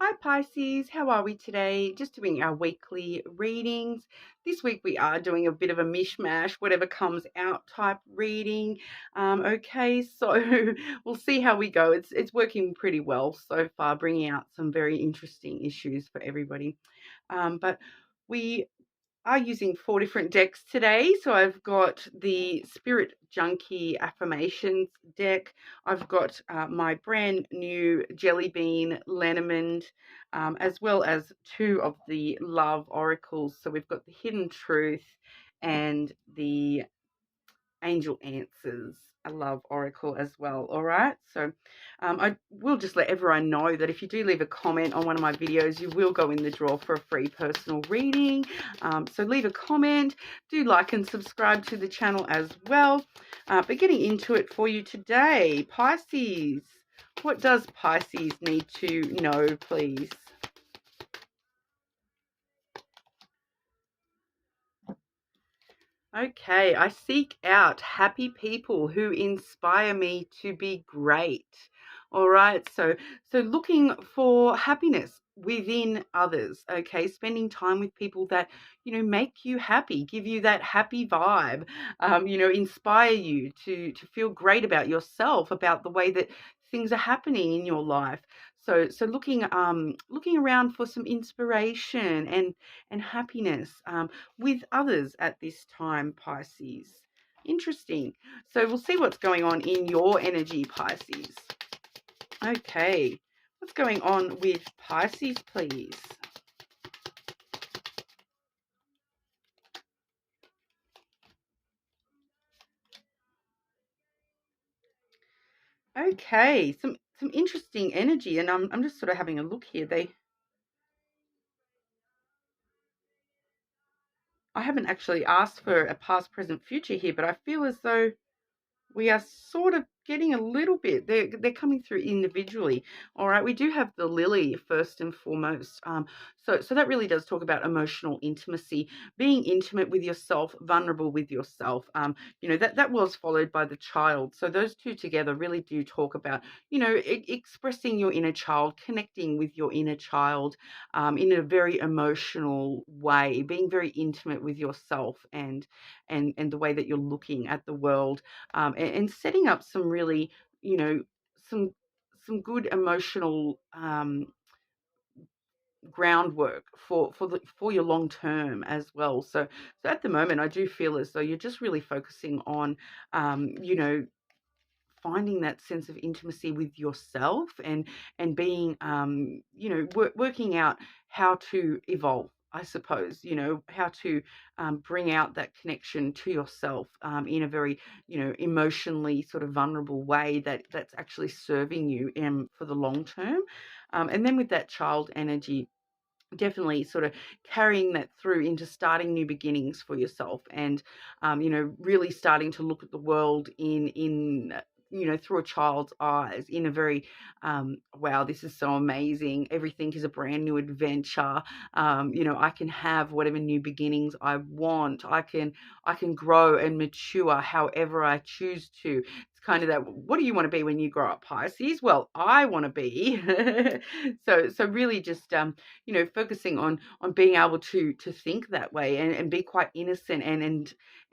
Hi Pisces, how are we today? Just doing our weekly readings. This week we are doing a bit of a mishmash, whatever comes out type reading. Okay, so we'll see how we go. It's working pretty well so far, bringing out some very interesting issues for everybody. But we are using 4 different decks today. So I've got the Spirit Junkie Affirmations deck. I've got my brand new Jelly Bean Lenormand, as well as 2 of the Love Oracles. So we've got the Hidden Truth and the Angel Answers, a love oracle as well. All right, so I will just let everyone know that if you do leave a comment on one of my videos, you will go in the draw for a free personal reading. So leave a comment, do like and subscribe to the channel as well. But getting into it for you today, Pisces, what does Pisces need to know, please? Okay, I seek out happy people who inspire me to be great. All right, so looking for happiness within others, okay, spending time with people that, make you happy, give you that happy vibe, inspire you to feel great about yourself, about the way that things are happening in your life. So looking around for some inspiration and happiness. With others at this time, Pisces. Interesting. So we'll see what's going on in your energy, Pisces. Okay. What's going on with Pisces, please? Okay. Some interesting energy, and I'm just sort of having a look here. I haven't actually asked for a past, present, future here, but I feel as though we are sort of getting a little bit, they're coming through individually. All right, we do have the lily first and foremost. So that really does talk about emotional intimacy, being intimate with yourself, vulnerable with yourself. That was followed by the child. So those two together really do talk about, expressing your inner child, connecting with your inner child, in a very emotional way, being very intimate with yourself and the way that you're looking at the world, and setting up some really, you know, some good emotional groundwork for your long term as well. So at the moment, I do feel as though you're just really focusing on, finding that sense of intimacy with yourself and being, working out how to evolve, I suppose, how to bring out that connection to yourself, in a very, emotionally sort of vulnerable way that's actually serving you for the long term. And then with that child energy, definitely sort of carrying that through into starting new beginnings for yourself, and really starting to look at the world in through a child's eyes, in a very, wow, this is so amazing, everything is a brand new adventure. I can have whatever new beginnings I want. I can grow and mature however I choose to. It's kind of that, what do you want to be when you grow up, Pisces? Well, I want to be so really just, focusing on being able to think that way, and be quite innocent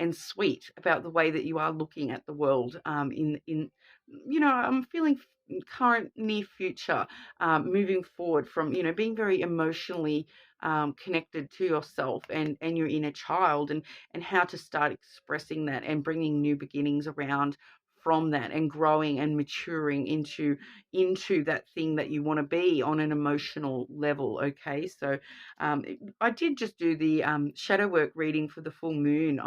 and sweet about the way that you are looking at the world, in I'm feeling current, near future, moving forward from, being very emotionally, connected to yourself and your inner child, and how to start expressing that and bringing new beginnings around from that, and growing and maturing into that thing that you want to be on an emotional level. Okay, so I did just do the shadow work reading for the full moon.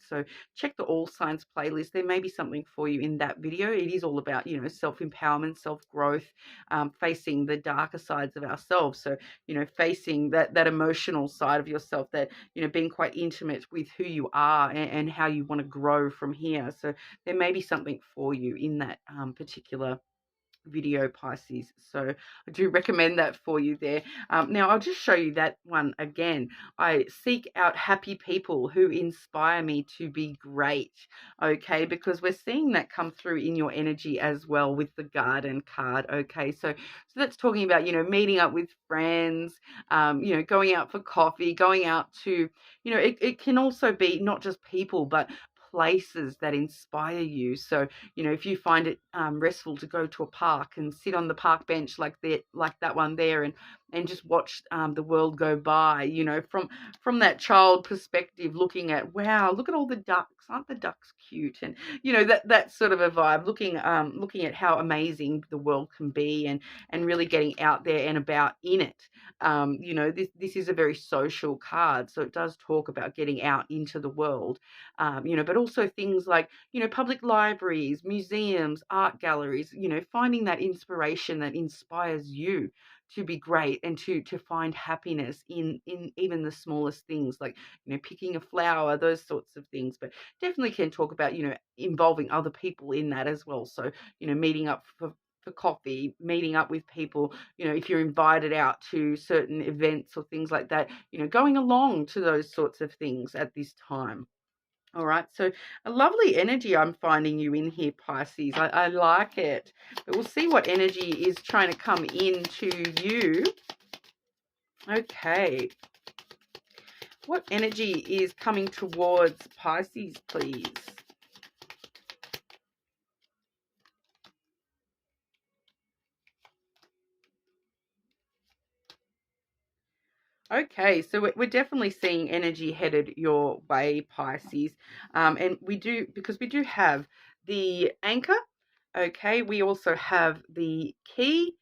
So check the All Signs playlist. There may be something for you in that video. It is all about, self-empowerment, self-growth, facing the darker sides of ourselves. So, facing that emotional side of yourself, that, being quite intimate with who you are, and how you want to grow from here. So there may be something for you in that particular video, Pisces. So I do recommend that for you there. Now I'll just show you that one again. I seek out happy people who inspire me to be great. Okay, because we're seeing that come through in your energy as well with the Garden card. Okay, so that's talking about, meeting up with friends, going out for coffee, going out to, it can also be not just people, but places that inspire you. So, if you find it restful to go to a park and sit on the park bench like that one there, and just watch the world go by, from that child perspective, looking at, wow, look at all the ducks. Aren't the ducks cute? And that sort of a vibe, looking at how amazing the world can be, and really getting out there and about in it. This is a very social card, so it does talk about getting out into the world, but also things like, public libraries, museums, art galleries, finding that inspiration that inspires you to be great, and to find happiness in even the smallest things, like, picking a flower, those sorts of things. But definitely can talk about, involving other people in that as well. So, meeting up for coffee, meeting up with people, if you're invited out to certain events or things like that, going along to those sorts of things at this time. All right, so a lovely energy I'm finding you in here, Pisces. I like it. But we'll see what energy is trying to come into you. Okay. What energy is coming towards Pisces, please? Okay, so we're definitely seeing energy headed your way, Pisces. And because we do have the anchor. Okay, we also have the key,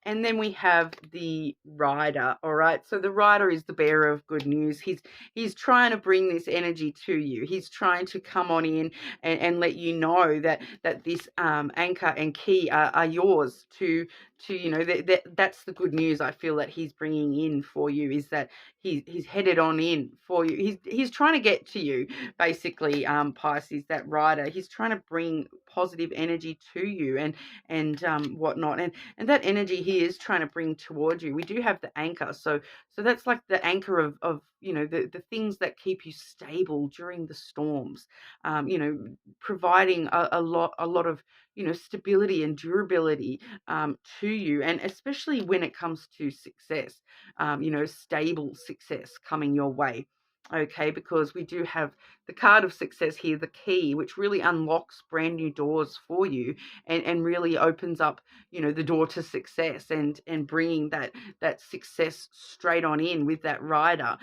and then we have the rider. All right, so the rider is the bearer of good news. He's trying to bring this energy to you. He's trying to come on in and let you know that this anchor and key are yours to that's the good news I feel that he's bringing in for you, is that he's headed on in for you. He's trying to get to you, basically, Pisces, that rider. He's trying to bring positive energy to you, and whatnot, and that energy he is trying to bring towards you. We do have the anchor, so that's like the anchor of the things that keep you stable during the storms, providing a lot of stability and durability to you, and especially when it comes to success, stable success coming your way. Okay, because we do have the card of success here, the key, which really unlocks brand new doors for you, and really opens up, the door to success, and bringing that success straight on in with that rider.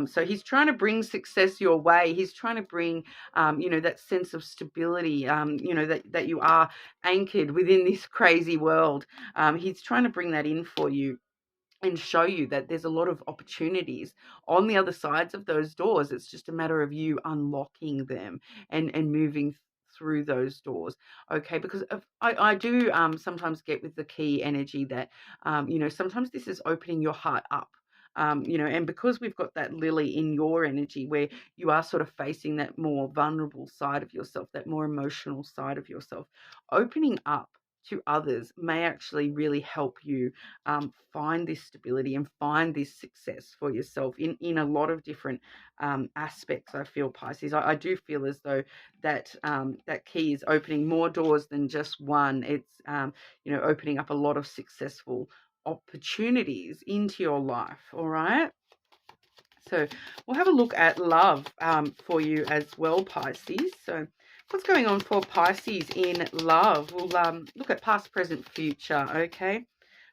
So he's trying to bring success your way. He's trying to bring, that sense of stability, that you are anchored within this crazy world. He's trying to bring that in for you, and show you that there's a lot of opportunities on the other sides of those doors. It's just a matter of you unlocking them, and moving through those doors. Okay, because I do sometimes get with the key energy that sometimes this is opening your heart up. And because we've got that lily in your energy, where you are sort of facing that more vulnerable side of yourself, that more emotional side of yourself, opening up to others may actually really help you find this stability and find this success for yourself in a lot of different aspects. I feel, Pisces. I do feel as though that key is opening more doors than just one. It's opening up a lot of successful opportunities into your life. All right. So we'll have a look at love for you as well, Pisces. So what's going on for Pisces in love? We'll look at past, present, future. Okay.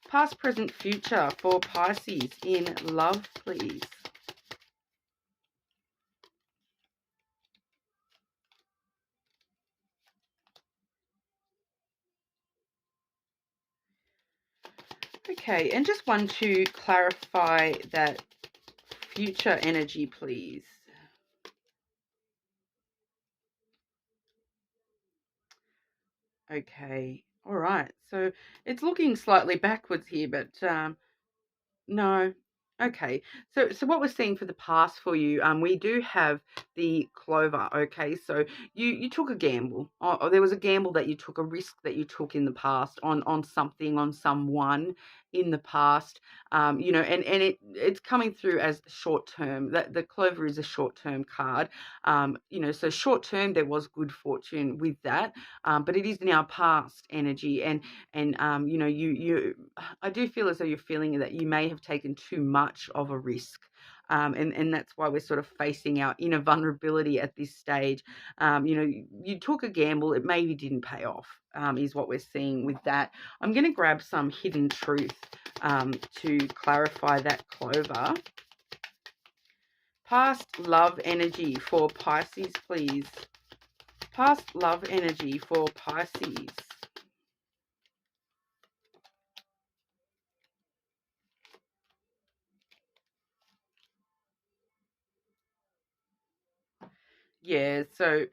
Past, present, future for Pisces in love, please. Okay, and just want to clarify that future energy, please. Okay, all right. So it's looking slightly backwards here, but no. Okay, so what we're seeing for the past for you, we do have the clover. Okay, so you took a gamble, or there was a gamble that you took, a risk that you took in the past on something, on someone in the past. And it's coming through as short term. That the clover is a short term card. So short term there was good fortune with that, but it is now past energy, and I do feel as though you're feeling that you may have taken too much of a risk. And that's why we're sort of facing our inner vulnerability at this stage. You took a gamble, it maybe didn't pay off, is what we're seeing with that. I'm going to grab some hidden truth to clarify that clover. Past love energy for Pisces, please. Past love energy for Pisces. Yeah, so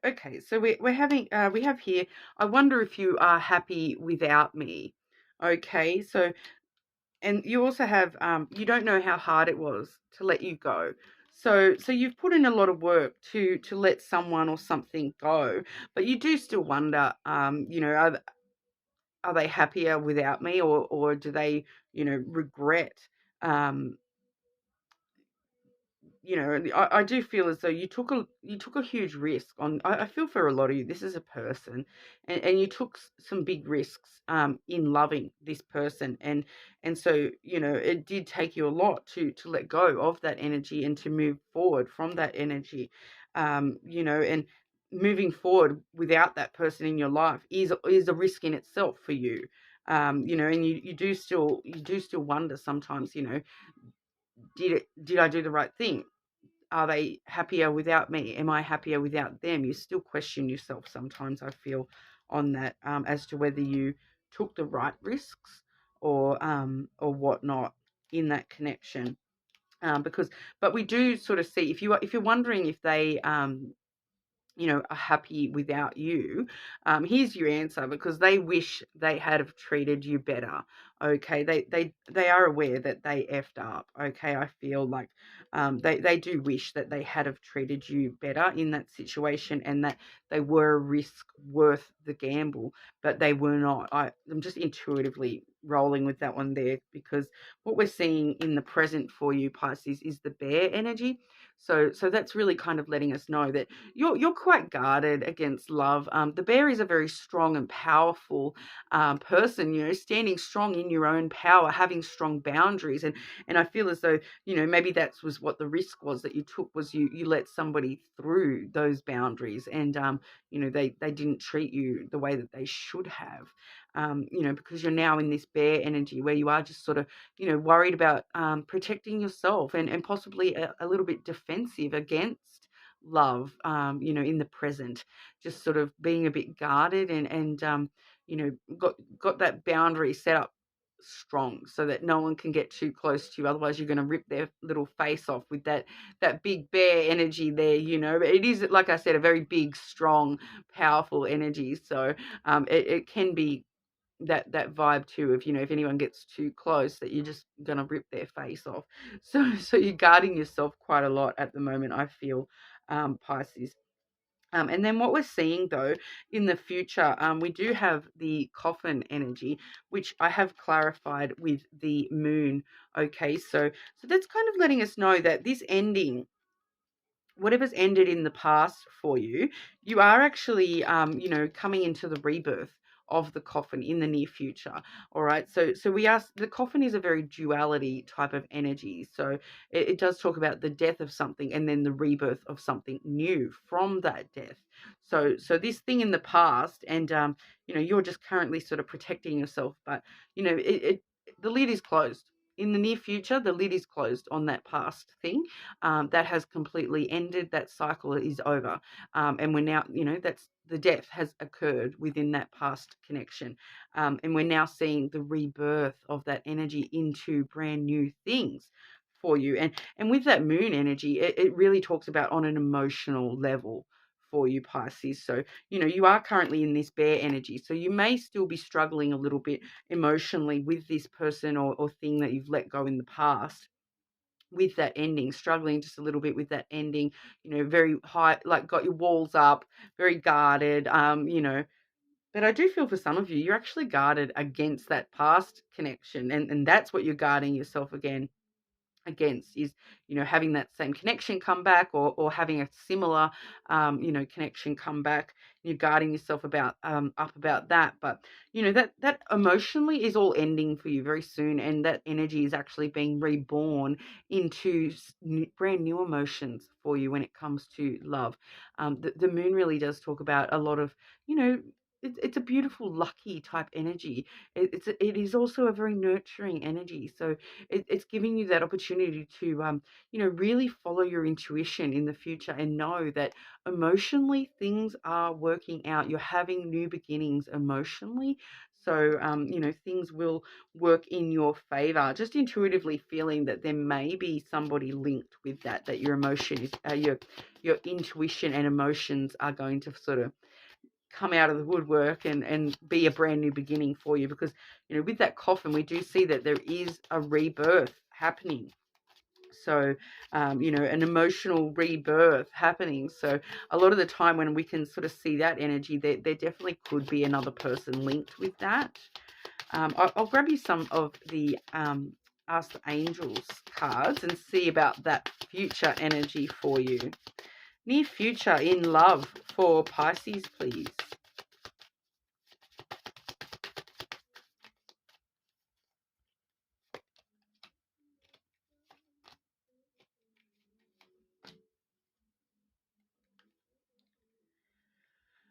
okay, so we're having we have here. I wonder if you are happy without me. Okay, so and you also have you don't know how hard it was to let you go. So you've put in a lot of work to let someone or something go, but you do still wonder, are they happier without me, or do they regret um I do feel as though you took a huge risk on. I feel for a lot of you. This is a person, and you took some big risks in loving this person, and so it did take you a lot to let go of that energy and to move forward from that energy, and moving forward without that person in your life is a risk in itself for you. And you do still wonder sometimes. Did I do the right thing? Are they happier without me? Am I happier without them? You still question yourself sometimes, I feel, on that, as to whether you took the right risks or whatnot in that connection. But we do sort of see, if you're wondering if they are happy without you, here's your answer, because they wish they had have treated you better. Okay, they are aware that they effed up. Okay, I feel like they do wish that they had have treated you better in that situation, and that they were a risk worth the gamble, but they were not. I'm just intuitively rolling with that one there, because what we're seeing in the present for you, Pisces, is the bear energy. So that's really kind of letting us know that you're quite guarded against love. The bear is a very strong and powerful person, standing strong in your own power, having strong boundaries, and I feel as though maybe that was what the risk was that you took, was you let somebody through those boundaries, and they didn't treat you the way that they should have. Because you're now in this bear energy where you are just sort of worried about protecting yourself, and possibly a little bit defensive against love, in the present, just sort of being a bit guarded, and you know, got that boundary set up strong so that no one can get too close to you. Otherwise, you're going to rip their little face off with that big bear energy there. But it is, like I said, a very big, strong, powerful energy. So it can be that vibe too of if anyone gets too close, that you're just gonna rip their face off. So you're guarding yourself quite a lot at the moment, I feel, Pisces. And then what we're seeing though in the future, we do have the coffin energy, which I have clarified with the moon. Okay, so that's kind of letting us know that this ending, whatever's ended in the past for you, you are actually, coming into the rebirth of the coffin in the near future. All right. So the coffin is a very duality type of energy. So it does talk about the death of something and then the rebirth of something new from that death. So this thing in the past, and you're just currently sort of protecting yourself, but the lid is closed. In the near future, the lid is closed on that past thing, that has completely ended. That cycle is over, and we're now, that's the death has occurred within that past connection, and we're now seeing the rebirth of that energy into brand new things for you. And with that moon energy, it really talks about on an emotional level for you, Pisces. So, you are currently in this bear energy. So you may still be struggling a little bit emotionally with this person or thing that you've let go in the past, with that ending, struggling just a little bit with that ending, very high, like got your walls up, very guarded, but I do feel for some of you, you're actually guarded against that past connection. And that's what you're guarding yourself against is, having that same connection come back, or having a similar, connection come back. You're guarding yourself up about that. But, that emotionally is all ending for you very soon. And that energy is actually being reborn into brand new emotions for you when it comes to love. The moon really does talk about a lot of, you know, it's a beautiful, lucky type energy. It is also a very nurturing energy. So it's giving you that opportunity to, really follow your intuition in the future and know that emotionally things are working out. You're having new beginnings emotionally. So, things will work in your favor. Just intuitively feeling that there may be somebody linked with that your emotion is, your intuition and emotions are going to sort of come out of the woodwork and be a brand new beginning for you, because with that coffin we do see that there is a rebirth happening. So an emotional rebirth happening. So a lot of the time when we can sort of see that energy, there definitely could be another person linked with that. I'll grab you some of the Ask the Angels cards and see about that future energy for you. Near future in love for Pisces, please.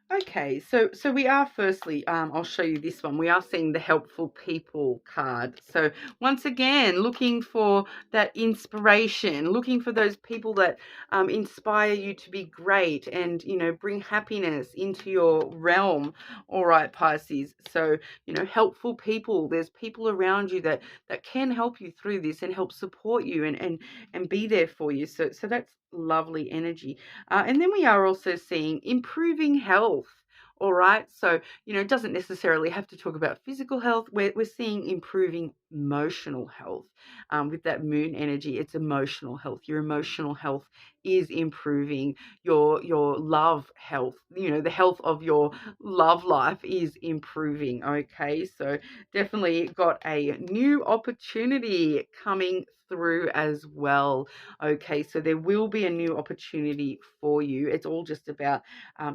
Okay, so we are firstly, I'll show you this one. We are seeing the helpful people card. So once again, looking for that inspiration, looking for those people that inspire you to be great and bring happiness into your realm. All right, Pisces. So helpful people. There's people around you that can help you through this and help support you and be there for you. So that's lovely energy. And then we are also seeing improving health. All right. So, it doesn't necessarily have to talk about physical health. We're seeing improving emotional health. With that moon energy, it's emotional health. Your emotional health is improving. Your love health, the health of your love life is improving. Okay. So definitely got a new opportunity coming through as well. Okay, so there will be a new opportunity for you. It's all just about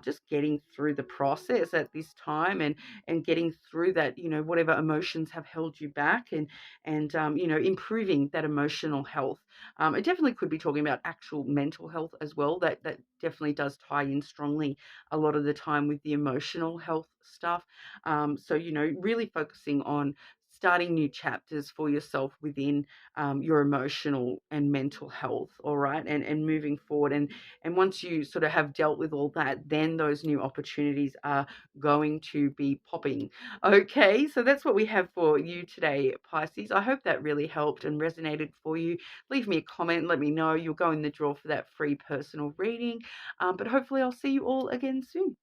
just getting through the process at this time and getting through that, whatever emotions have held you back, and improving that emotional health. It definitely could be talking about actual mental health as well. That definitely does tie in strongly a lot of the time with the emotional health stuff. So really focusing on starting new chapters for yourself within your emotional and mental health. All right, and moving forward, and once you sort of have dealt with all that, then those new opportunities are going to be popping. Okay, so that's what we have for you today, Pisces. I hope that really helped and resonated for you. Leave me a comment, let me know. You'll go in the draw for that free personal reading, but hopefully I'll see you all again soon.